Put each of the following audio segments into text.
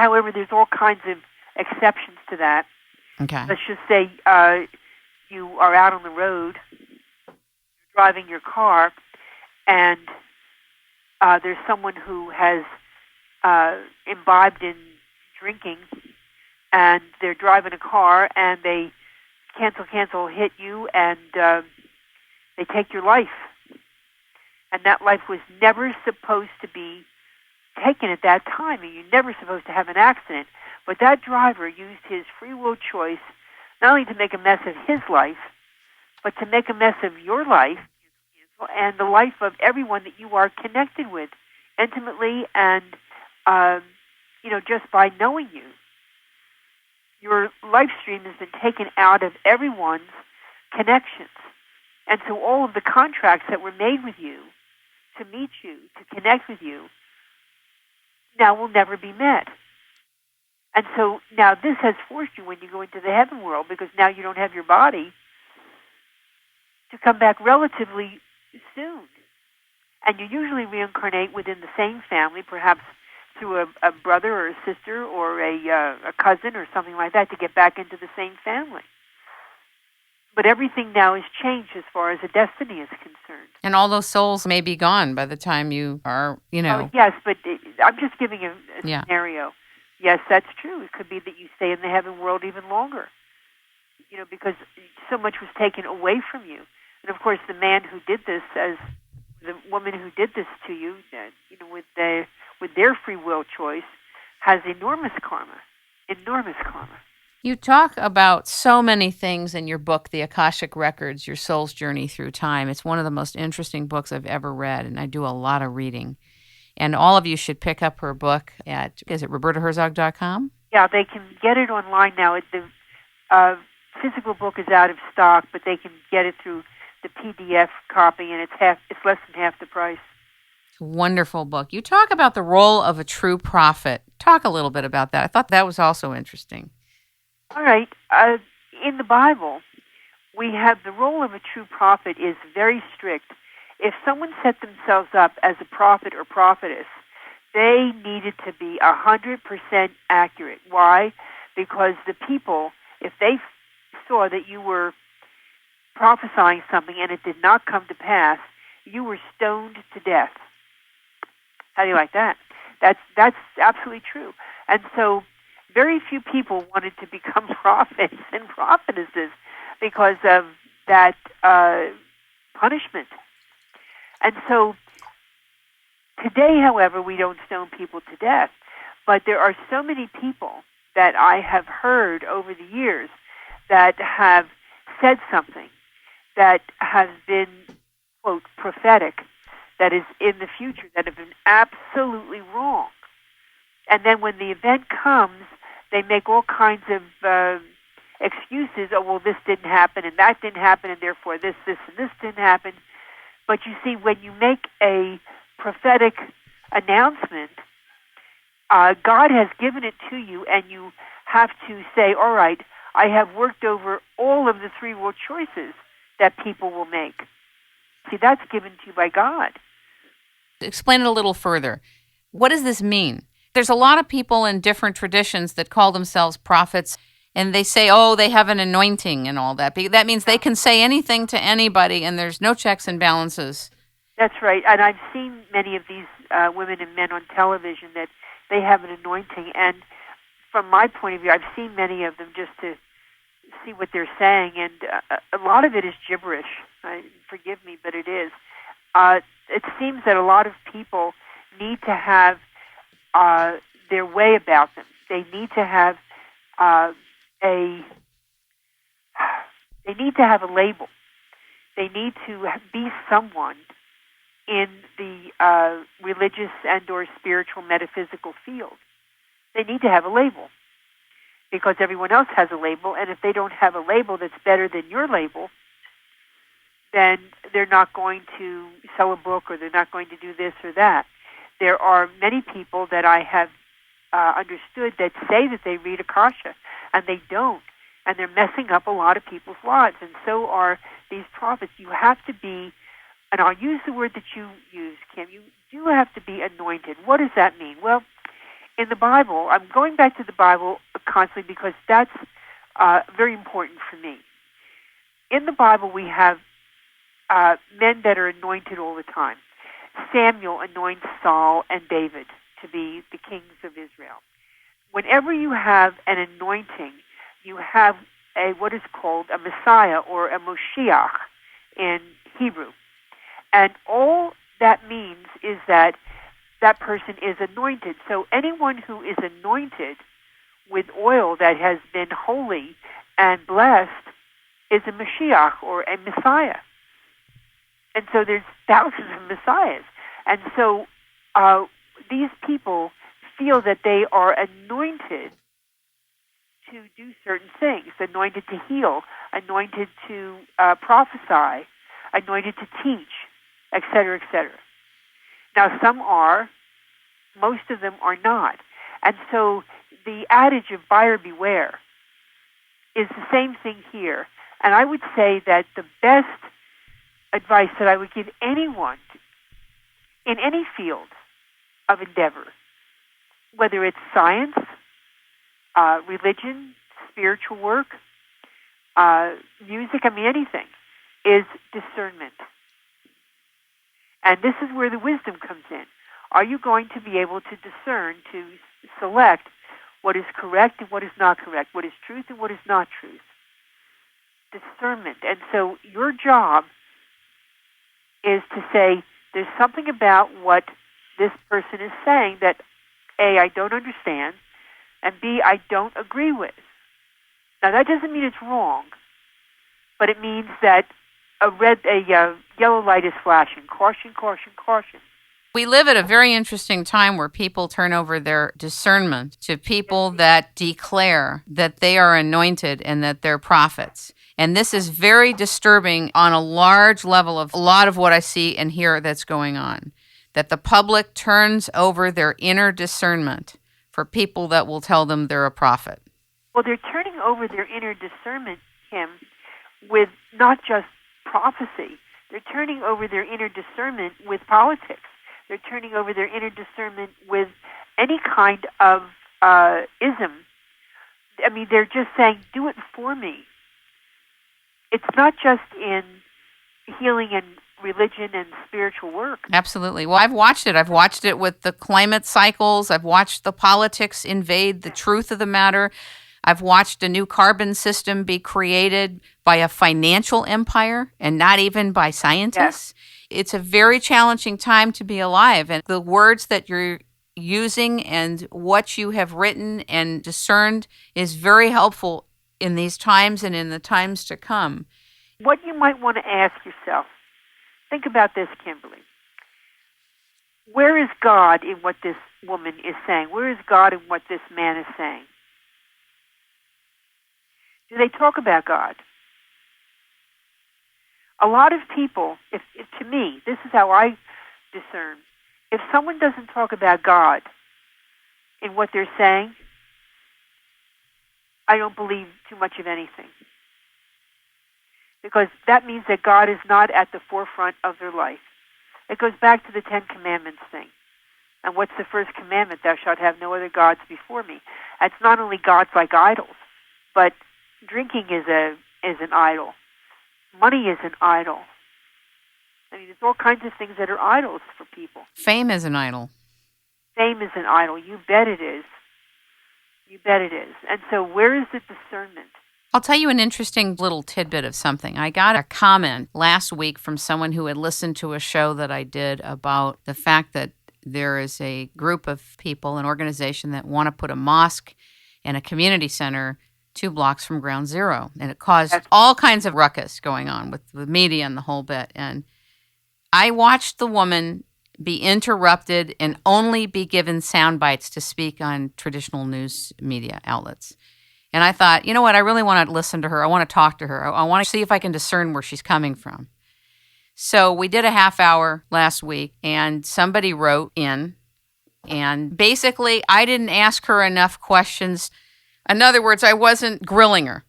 However, there's all kinds of exceptions to that. Okay. Let's just say you are out on the road driving your car, and there's someone who has imbibed in drinking, and they're driving a car, and they cancel, hit you, and they take your life. And that life was never supposed to be taken at that time, and you're never supposed to have an accident. But that driver used his free will choice not only to make a mess of his life, but to make a mess of your life and the life of everyone that you are connected with intimately and, just by knowing you. Your life stream has been taken out of everyone's connections. And so all of the contracts that were made with you to meet you, to connect with you, now will never be met. And so now this has forced you when you go into the heaven world, because now you don't have your body, to come back relatively soon. And you usually reincarnate within the same family, perhaps through a brother or a sister or a cousin or something like that, to get back into the same family. But everything now is changed as far as the destiny is concerned. And all those souls may be gone by the time you are, Oh, yes, but I'm just giving a scenario. Yes, that's true. It could be that you stay in the heaven world even longer, because so much was taken away from you. And, of course, the man who did this, as the woman who did this to you, with their free will choice, has enormous karma. You talk about so many things in your book, The Akashic Records, Your Soul's Journey Through Time. It's one of the most interesting books I've ever read, and I do a lot of reading. And all of you should pick up her book at, is it robertaherzog.com? Yeah, they can get it online now. The physical book is out of stock, but they can get it through the PDF copy, and it's less than half the price. It's a wonderful book. You talk about the role of a true prophet. Talk a little bit about that. I thought that was also interesting. All right. In the Bible, we have the role of a true prophet is very strict. If someone set themselves up as a prophet or prophetess, they needed to be 100% accurate. Why? Because the people, if they saw that you were prophesying something and it did not come to pass, you were stoned to death. How do you like that? That's absolutely true. And so very few people wanted to become prophets and prophetesses because of that punishment. And so today, however, we don't stone people to death, but there are so many people that I have heard over the years that have said something that has been, quote, prophetic, that is in the future, that have been absolutely wrong. And then when the event comes, they make all kinds of excuses. Oh, well, this didn't happen, and that didn't happen, and therefore this, and this didn't happen. But you see, when you make a prophetic announcement, God has given it to you, and you have to say, all right, I have worked over all of the free will choices that people will make. See, that's given to you by God. Explain it a little further. What does this mean? There's a lot of people in different traditions that call themselves prophets, and they say, oh, they have an anointing and all that. That means they can say anything to anybody, and there's no checks and balances. That's right. And I've seen many of these women and men on television that they have an anointing. And from my point of view, I've seen many of them just to see what they're saying. And a lot of it is gibberish. Forgive me, but it is. It seems that a lot of people need to have their way about them. They need to have they need to have a label. They need to be someone in the religious and or spiritual metaphysical field. They need to have a label because everyone else has a label, and if they don't have a label that's better than your label, then they're not going to sell a book or they're not going to do this or that. There are many people that I have understood that say that they read Akasha, and they don't. And they're messing up a lot of people's lives, and so are these prophets. You have to be, and I'll use the word that you use, Kim, you do have to be anointed. What does that mean? Well, in the Bible, I'm going back to the Bible constantly because that's very important for me. In the Bible, we have men that are anointed all the time. Samuel anoints Saul and David to be the kings of Israel. Whenever you have an anointing, you have what is called a Messiah or a Moshiach in Hebrew. And all that means is that that person is anointed. So anyone who is anointed with oil that has been holy and blessed is a Mashiach or a Messiah. And so there's thousands of Messiahs. And so these people feel that they are anointed to do certain things, anointed to heal, anointed to prophesy, anointed to teach, etc., etc. Now, some are, most of them are not. And so the adage of buyer beware is the same thing here. And I would say that the best advice that I would give anyone in any field of endeavor, whether it's science, religion, spiritual work, music, anything, is discernment. And this is where the wisdom comes in. Are you going to be able to discern, to select what is correct and what is not correct, what is truth and what is not truth? Discernment. And so your job is to say, there's something about what this person is saying that, A, I don't understand, and B, I don't agree with. Now, that doesn't mean it's wrong, but it means that a yellow light is flashing. Caution, caution, caution. We live at a very interesting time where people turn over their discernment to people that declare that they are anointed and that they're prophets. And this is very disturbing on a large level of a lot of what I see and hear that's going on. That the public turns over their inner discernment for people that will tell them they're a prophet. Well, they're turning over their inner discernment, Kim, with not just prophecy. They're turning over their inner discernment with politics. They're turning over their inner discernment with any kind of ism. They're just saying, do it for me. It's not just in healing and religion and spiritual work. Absolutely. Well, I've watched it. I've watched it with the climate cycles. I've watched the politics invade the truth of the matter. I've watched a new carbon system be created by a financial empire and not even by scientists. Yes. It's a very challenging time to be alive. And the words that you're using and what you have written and discerned is very helpful in these times and in the times to come. What you might want to ask yourself, think about this, Kimberly. Where is God in what this woman is saying? Where is God in what this man is saying? Do they talk about God? A lot of people, if to me, this is how I discern. If someone doesn't talk about God in what they're saying, I don't believe too much of anything. Because that means that God is not at the forefront of their life. It goes back to the Ten Commandments thing. And what's the first commandment? Thou shalt have no other gods before me. It's not only gods like idols, but drinking is an idol. Money is an idol. There's all kinds of things that are idols for people. Fame is an idol. Fame is an idol. You bet it is. You bet it is. And so where is the discernment? I'll tell you an interesting little tidbit of something. I got a comment last week from someone who had listened to a show that I did about the fact that there is a group of people, an organization that want to put a mosque and a community center 2 blocks from Ground Zero. And it caused all kinds of ruckus going on with the media and the whole bit. And I watched the woman be interrupted and only be given sound bites to speak on traditional news media outlets. And I thought, you know what, I really want to listen to her. I want to talk to her. I want to see if I can discern where she's coming from. So we did a half hour last week, and somebody wrote in, and basically I didn't ask her enough questions. In other words, I wasn't grilling her.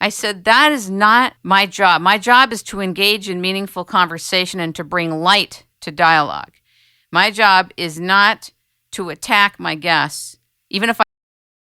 I said, that is not my job. My job is to engage in meaningful conversation and to bring light to dialogue. My job is not to attack my guests, even if